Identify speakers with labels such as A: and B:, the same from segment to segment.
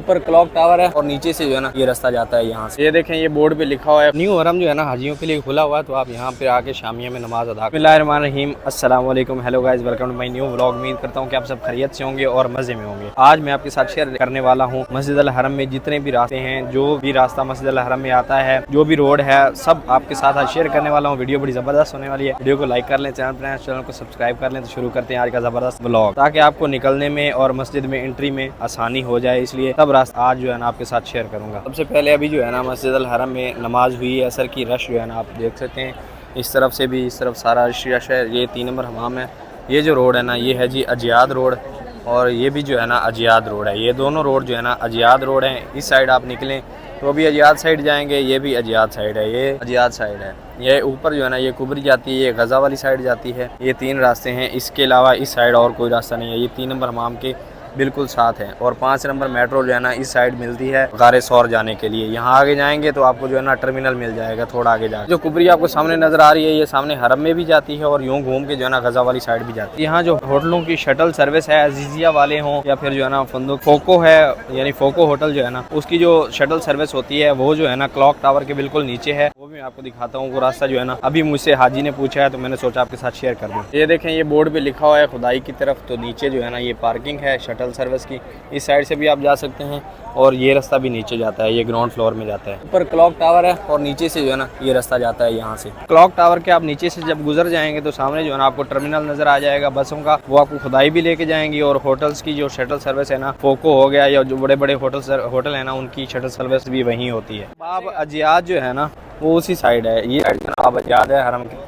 A: ऊपर clock tower है और नीचे से जो है ना ये रास्ता जाता है यहाँ से। ये देखें ये बोर्ड पे लिखा हुआ है न्यू हरम जो है ना हाजियों के लिए खुला हुआ है, तो आप यहाँ पे आके शामिया में नमाज अदा। बिस्मिल्लाहिर्रहमानिर्रहीम, अस्सलाम वालेकुम, hello guys, welcome to my new vlog. उम्मीद करता हूँ कि आप सब खैरियत से होंगे और मजे में होंगे। आज मैं आपके साथ शेयर करने वाला हूँ मस्जिद अल हरम में जितने भी रास्ते हैं, जो भी रास्ता मस्जिद अल हरम में आता है, जो भी रोड है, सब आपके साथ आज शेयर करने वाला हूँ। वीडियो बड़ी जबरदस्त होने वाली है। वीडियो को लाइक कर लें, चैनल को सब्सक्राइब कर लें। तो शुरू करते हैं आज का जबरदस्त व्लॉग, ताकि आपको निकलने में और मस्जिद में एंट्री में आसानी हो जाए, इसलिए सब रास्ता आज जो है ना आपके साथ शेयर करूँगा। सबसे पहले अभी जो है ना मस्जिद अल हरम में नमाज हुई है, असर की रश जो है ना आप देख सकते हैं। इस तरफ से भी, इस तरफ सारा रश है। ये 3 नंबर हमाम है। ये जो रोड है ना ये है जी अजियाद रोड, और ये भी जो है ना अजियाद रोड है। ये दोनों रोड जो है ना अजियाद रोड हैं। इस साइड आप निकलें तो अभी अजियाद साइड जाएंगे, ये भी अजियाद साइड है, ये अजियाद साइड है। ये ऊपर जो है ना ये कुबरी जाती है, ये गज़ा वाली साइड जाती है। ये 3 रास्ते हैं, इसके अलावा इस साइड और कोई रास्ता नहीं है। ये 3 नंबर हमाम के बिल्कुल साथ है। और 5 नंबर मेट्रो जो है ना इस साइड मिलती है गारे सौर जाने के लिए। यहाँ आगे जाएंगे तो आपको जो है ना टर्मिनल मिल जाएगा थोड़ा आगे जाके। जो कुबरी आपको सामने नजर आ रही है ये सामने हरम में भी जाती है और यूं घूम के जो है ना गजा वाली साइड भी जाती है। यहाँ जो होटलों की शटल सर्विस है, अजीजिया वाले हों या फिर जो है ना फंदुक फोको है, यानी फोको होटल जो है ना उसकी जो शटल सर्विस होती है वो जो है ना क्लॉक टावर के बिल्कुल नीचे है। वो भी मैं आपको दिखाता हूँ। वो रास्ता जो है ना अभी मुझसे हाजी ने पूछा है तो मैंने सोचा आपके साथ शेयर कर दूँ। ये देखें ये बोर्ड पे लिखा हुआ है खुदाई की तरफ, तो नीचे जो है ना ये पार्किंग है शटल सर्विस की। इस साइड से भी आप जा सकते हैं और ये रास्ता भी नीचे जाता है, ये ग्राउंड फ्लोर में जाता है। ऊपर क्लॉक टावर है और नीचे से जो है ना ये रास्ता जाता है यहाँ से। क्लॉक टावर के आप नीचे से जब गुजर जाएंगे तो सामने जो है ना आपको टर्मिनल नजर आ जाएगा बसों का। वो आपको खुदाई भी लेके जाएंगी और होटल्स की जो शटल सर्विस है ना, फोको हो गया या जो बड़े बड़े होटल है ना उनकी शटल सर्विस भी वहीं होती है। बाब अजियाद जो है ना वो उसी साइड है। ये बाब अजियाद है,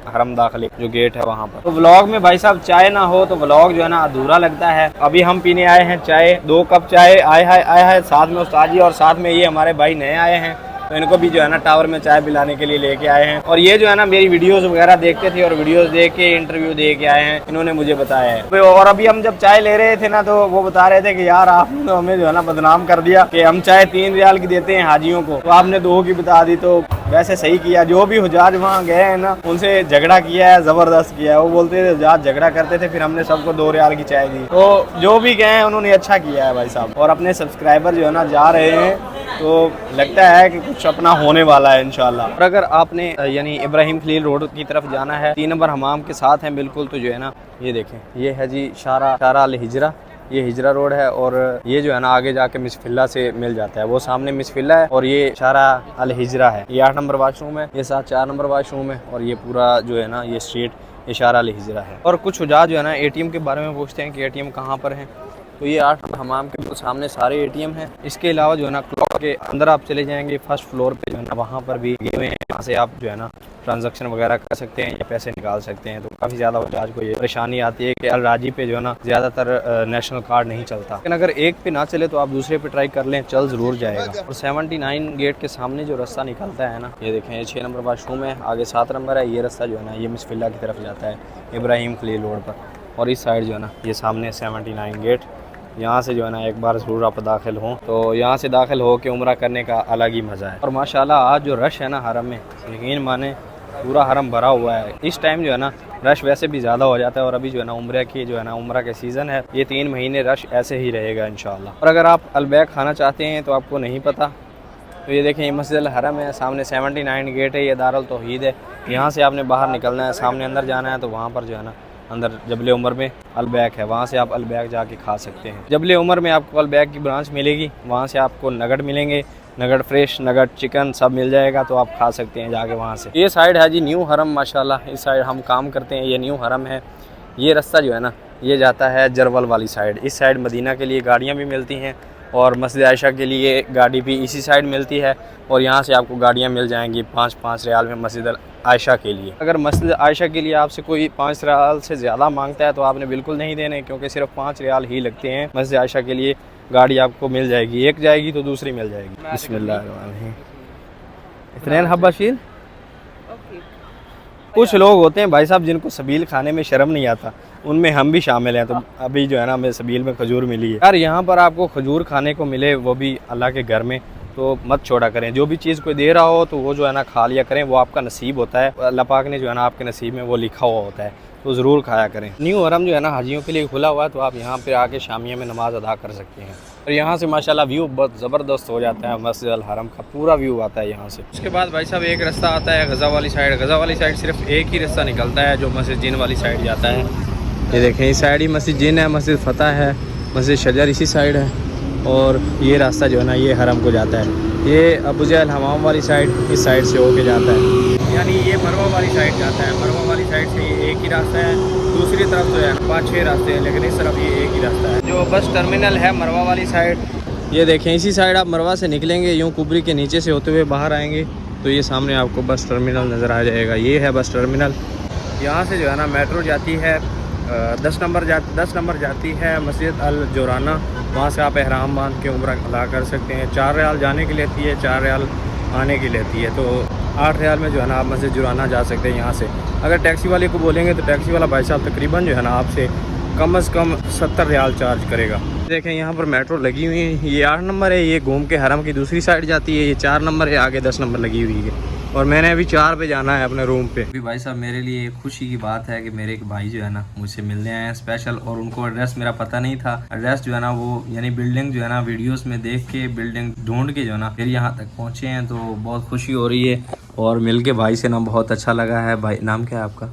A: हरम दाखिले जो गेट है वहाँ पर। तो व्लॉग में भाई साहब चाय ना हो तो व्लॉग जो है ना अधूरा लगता है। अभी हम पीने आए हैं चाय, 2 कप चाय आए है। साथ में उस्ताद जी और साथ में ये हमारे भाई नए आए हैं, तो इनको भी जो है ना टावर में चाय पिलाने के लिए लेके आए हैं। और ये जो है ना मेरी वीडियोस वगैरह देखते थे और वीडियोस देख के इंटरव्यू दे के आए हैं, इन्होंने मुझे बताया है। और अभी हम जब चाय ले रहे थे ना तो वो बता रहे थे कि यार आपने तो हमें जो है ना बदनाम कर दिया कि हम चाय 3 रियाल की देते हैं हाजियों को, तो आपने 2 की बता दी। तो वैसे सही किया, जो भी हुजाज वहाँ गए हैं ना उनसे झगड़ा किया है, जबरदस्त किया है। वो बोलते थे हुजाज झगड़ा करते थे, फिर हमने सबको 2 रियाल की चाय दी। तो जो भी गए हैं उन्होंने अच्छा किया है भाई साहब। और अपने सब्सक्राइबर जो है ना जा रहे हैं तो लगता है कि कुछ अपना होने वाला है इंशाल्लाह। और अगर आपने यानी इब्राहिम खलील रोड की तरफ जाना है, 3 नंबर हमाम के साथ हैं बिल्कुल, तो जो है ना ये देखें ये है जी शारा अल हिजरा, ये हिजरा रोड है। और ये जो है ना आगे जाके मिसफिल्ला से मिल जाता है, वो सामने मिसफिल्ला है और ये शारा अल हिजरा है। ये 8 नंबर वाशरूम है, ये साथ 4 नंबर वाशरूम है और ये पूरा जो है ना ये स्ट्रीट इशारा अल हिजरा है। और कुछ हुजाज जो है ना एटीएम के बारे में पूछते हैं कि एटीएम कहाँ पर है, तो ये 8 हमाम के सामने सारे एटीएम हैं। इसके अलावा जो है ना क्लॉक के अंदर आप चले जाएंगे, फर्स्ट फ्लोर पे जो है ना वहाँ पर भी लगे हुए हैं। वहाँ से आप जो है ना ट्रांजैक्शन वगैरह कर सकते हैं या पैसे निकाल सकते हैं। तो काफ़ी ज़्यादा हुजाज को ये परेशानी आती है कि अल राजी पे जो है ना ज़्यादातर नेशनल कार्ड नहीं चलता, लेकिन अगर एक पे ना चले तो आप दूसरे पे ट्राई कर लें, चल ज़रूर जाएगा। और 79 गेट के सामने जो रास्ता निकलता है ना ये देखें, ये 6 नंबर वाशरूम है, आगे 7 नंबर है। ये रास्ता जो है ना ये मिसफिल्ला की तरफ जाता है इब्राहिम खलील रोड पर। और इस साइड जो है ना ये सामने 79 गेट, यहाँ से जो है ना एक बार ज़रूर आप दाखिल हों, तो यहाँ से दाखिल हो के उम्रा करने का अलग ही मज़ा है। और माशाल्लाह आज जो रश है ना हरम में, यकीन माने पूरा हरम भरा हुआ है। इस टाइम जो है ना रश वैसे भी ज़्यादा हो जाता है और अभी जो है ना उम्रा की जो है ना उम्रा के सीज़न है, ये 3 महीने रश ऐसे ही रहेगा इंशाल्लाह। और अगर आप अलबैक खाना चाहते हैं तो आपको नहीं पता, तो ये देखें ये मस्जिद अल हरम है, सामने 79 गेट है, ये दारुल तौहीद है। यहाँ से आपने बाहर निकलना है, सामने अंदर जाना है, तो वहाँ पर जो है ना अंदर जबले उमर में अलबैक है, वहाँ से आप अलबैक जाके खा सकते हैं। जबले उमर में आपको अलबैक की ब्रांच मिलेगी, वहाँ से आपको नगट मिलेंगे, नगट फ्रेश, नगट चिकन सब मिल जाएगा, तो आप खा सकते हैं जाके वहाँ से। ये साइड है जी न्यू हरम, माशाल्लाह इस साइड हम काम करते हैं, ये न्यू हरम है। ये रास्ता जो है ना ये जाता है जरवल वाली साइड। इस साइड मदीना के लिए गाड़ियाँ भी मिलती हैं और मस्जिद आयशा के लिए गाड़ी भी इसी साइड मिलती है। और यहाँ से आपको गाड़ियाँ मिल जाएंगी 5-5 रियाल में मस्जिद आयशा के लिए। अगर मस्जिद आयशा के लिए आपसे कोई 5 रियाल से ज़्यादा मांगता है तो आपने बिल्कुल नहीं देने, क्योंकि सिर्फ 5 रियाल ही लगते हैं। मस्जिद आयशा के लिए गाड़ी आपको मिल जाएगी, एक जाएगी तो दूसरी मिल जाएगी। बिस्मिल्लाह इतने हब्बाशीर। कुछ लोग होते हैं भाई साहब जिनको सबील खाने में शर्म नहीं आता, उनमें हम भी शामिल हैं। तो अभी जो है ना हमें सबील में खजूर मिली है यार। यहाँ पर आपको खजूर खाने को मिले, वो भी अल्लाह के घर में, तो मत छोड़ा करें। जो भी चीज़ कोई दे रहा हो तो वो जो है ना खा लिया करें, वो आपका नसीब होता है। अल्लाह पाक ने जो है ना आपके नसीब में वो लिखा हुआ होता है, तो ज़रूर खाया करें। न्यू हरम जो है ना हाजियों के लिए खुला हुआ है, तो आप यहाँ पर आके शामिया में नमाज़ अदा कर सकते हैं। और यहाँ से माशाल्लाह व्यू बहुत ज़बरदस्त हो जाता है, मस्जिद अल हरम का पूरा व्यू आता है यहाँ से। उसके बाद भाई साहब एक रास्ता आता है गज़ा वाली साइड। गज़ा वाली साइड सिर्फ एक ही रास्ता निकलता है जो मस्जिद जिन वाली साइड जाता है। ये देखें इस साइड ही मस्जिद जिन है, मस्जिद फ़तह है, मस्जिद शजर इसी साइड है, और ये रास्ता जो है ना ये हरम को जाता है। ये अबू जहल हमाम वाली साइड इस साइड से होके जाता है, यानी ये मरवा वाली साइड जाता है। मरवा वाली साइड से ये एक ही रास्ता है, दूसरी तरफ जो है 5-6 रास्ते हैं, लेकिन इस तरफ ये एक ही रास्ता है। जो बस टर्मिनल है मरवा वाली साइड, ये देखें इसी साइड आप मरवा से निकलेंगे, यूँ कुबरी के नीचे से होते हुए बाहर आएंगे तो ये सामने आपको बस टर्मिनल नज़र आ जाएगा। ये है बस टर्मिनल। यहाँ से जो है ना मेट्रो जाती है 10 नंबर जाती है मस्जिद अल जोराना। वहाँ से आप एहराम बांध के उम्रा अदा कर सकते हैं। 4 रियाल जाने की लेती है, 4 रियाल आने की लेती है, तो 8 रियाल में जो है ना आप मस्जिद जोराना जा सकते हैं यहाँ से। अगर टैक्सी वाले को बोलेंगे तो टैक्सी वाला भाई साहब तकरीबन जो है ना आपसे कम से कम 70 रियाल चार्ज करेगा। देखें यहाँ पर मेट्रो लगी हुई है, ये 8 नंबर है, ये घूम के हरम की दूसरी साइड जाती है। ये 4 नंबर है, आगे 10 नंबर लगी हुई है, और मैंने अभी 4 पे जाना है अपने रूम पे। अभी भाई साहब मेरे लिए खुशी की बात है कि मेरे एक भाई जो है ना मुझसे मिलने आए हैं स्पेशल, और उनको एड्रेस मेरा पता नहीं था। एड्रेस जो है ना वो यानी बिल्डिंग जो है ना वीडियोस में देख के बिल्डिंग ढूंढ के जो है ना फिर यहाँ तक पहुँचे हैं, तो बहुत खुशी हो रही है। और मिल के भाई से ना बहुत अच्छा लगा है। भाई नाम क्या है आपका?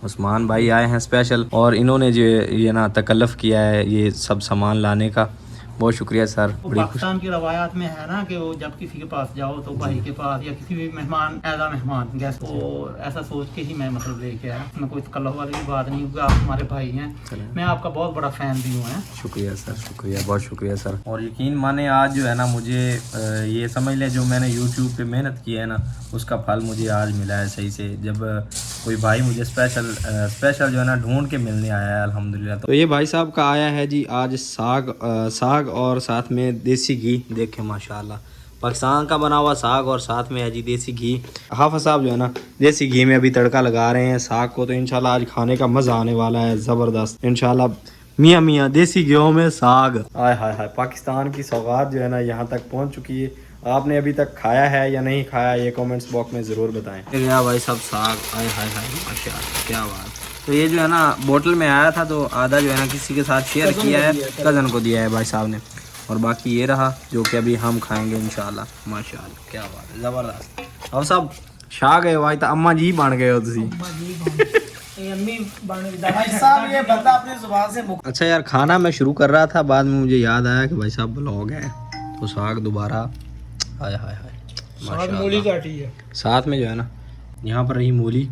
A: उस्मान भाई आए हैं स्पेशल, और इन्होंने जो ये ना तकल्लुफ़ किया है ये सब सामान लाने का, बहुत शुक्रिया सर।
B: पाकिस्तान की रवायात में है ना कि वो जब किसी के पास जाओ तो भाई के पास या किसी भी मेहमान एज आ मेहमान गेस्ट को, ऐसा सोच के ही मैं मतलब लेके आया। उसमें कोई तकल्लुफ़ वाली भी बात नहीं, क्योंकि आप हमारे भाई हैं, मैं आपका बहुत बड़ा फ़ैन भी हूँ।
A: शुक्रिया सर, शुक्रिया, बहुत शुक्रिया सर। और यकीन माने आज जो है ना मुझे ये समझ लें जो मैंने यूट्यूब पे मेहनत की है ना उसका फल मुझे आज मिला है सही से, जब कोई भाई मुझे स्पेशल जो है ना ढूंढ के मिलने आया है अल्हम्दुलिल्लाह। तो ये भाई साहब का आया है जी आज साग और साथ में देसी घी। देखें माशाल्लाह पाकिस्तान का बना हुआ साग और साथ में है जी देसी घी। हाफिज़ साहब जो है ना देसी घी में अभी तड़का लगा रहे हैं साग को, तो इंशाल्लाह आज खाने का मज़ा आने वाला है ज़बरदस्त इंशाल्लाह। मियाँ देसी घी में साग, आय हाय हाय, पाकिस्तान की सौगात जो है ना यहाँ तक पहुँच चुकी है। आपने अभी तक खाया है या नहीं खाया ये कमेंट्स बॉक्स में ज़रूर बताएं। क्या भाई साहब साग, आय हाय हाय माशाल्लाह क्या बात। तो ये जो है ना बोतल में आया था, तो आधा जो है ना किसी के साथ शेयर किया है, कज़न को दिया है भाई साहब ने, और बाकी ये रहा जो कि अभी हम खाएंगे इंशाल्लाह। माशाल्लाह क्या बात है, ज़बरदस्त। और सब शाग है भाई, तो अम्मा जी बन गए हो तुसी। अच्छा यार खाना मैं शुरू कर रहा था, बाद में मुझे याद आया कि भाई साहब ब्लॉग है, तो साग दोबारा हाय हाय हाय मूली काटी है साथ में जो है ना यहाँ पर रही मूली।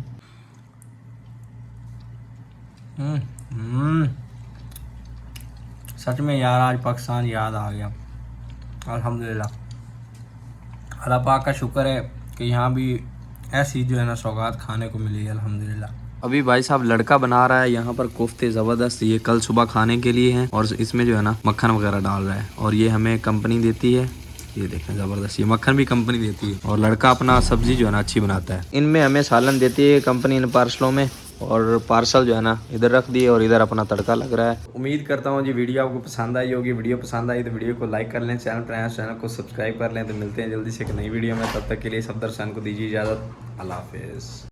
A: सच में यार आज पाकिस्तान याद आ गया अल्हम्दुलिल्लाह। अल्लाह पाक का शुक्र है कि यहाँ भी ऐसी जो है ना सौगात खाने को मिली है अल्हम्दुलिल्लाह। अभी भाई साहब लड़का बना रहा है यहाँ पर कोफ्ते ज़बरदस्त, ये कल सुबह खाने के लिए हैं, और इसमें जो है ना मक्खन वगैरह डाल रहा है, और ये हमें कंपनी देती है। ये देखें ज़बरदस्त, ये मक्खन भी कंपनी देती है, और लड़का अपना सब्जी जो है ना अच्छी बनाता है। इनमें हमें सालन देती है कंपनी इन पार्सलों में, और पार्सल जो है ना इधर रख दिए और इधर अपना तड़का लग रहा है। उम्मीद करता हूँ जी वीडियो आपको पसंद आई होगी। वीडियो पसंद आई तो वीडियो को लाइक कर लें, चैनल पर आए चैनल को सब्सक्राइब कर लें। तो मिलते हैं जल्दी से एक नई वीडियो में, तब तक के लिए सफदर हुसैन को दीजिए इजाज़त। अल्लाह हाफिज़।